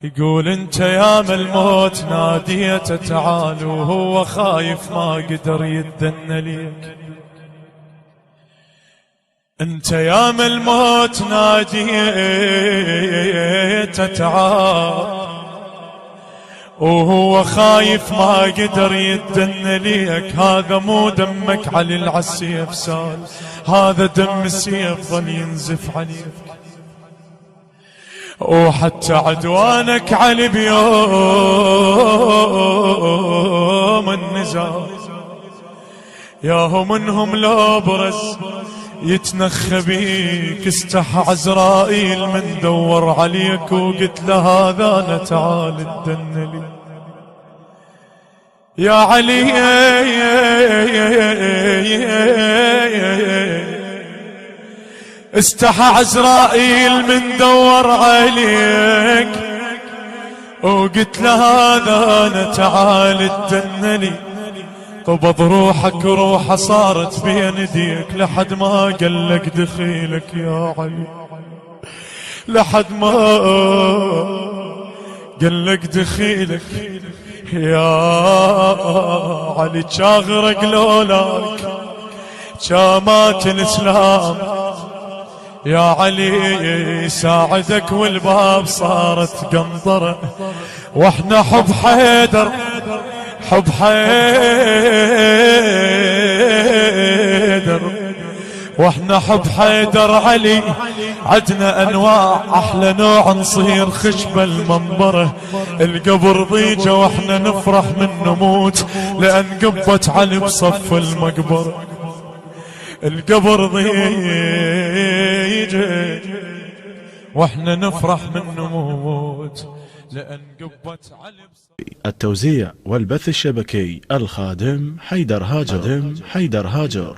يقول انت يا الموت ناديته تعال وهو خايف ما قدر يدن ليك. انت يا الموت ناديته تعال وهو خايف ما قدر يدن ليك. هذا مو دمك علي العسيف سال، هذا دم السيف ظل ينزف عليك. وحتى عدوانك علي بيوم النزال ياهو منهم لو برز يتنخى بيك. استحى عزرائيل من دور عليك وقلت له هذا انا تعال ادن لي يا علي. استحى عزرائيل من دور عليك وقلت له هذا انا تعال ادن لي. قبض روحك روحه صارت بين يديك لحد ما قلك دخيلك يا علي، لحد ما قلك دخيلك يا علي. شاغرق لولاك شامات الاسلام يا علي ساعدك والباب صارت قنطرة. واحنا حب حيدر حب حيدر واحنا حب حيدر علي عدنا انواع احلى نوع نصير خشب المنبره. القبر ضيجه واحنا نفرح من نموت لان قبت علي بصف المقبره. القبر ضيجه واحنا نفرح من نموت لأن قبت علي. التوزيع والبث الشبكي الخادم حيدر هاجر.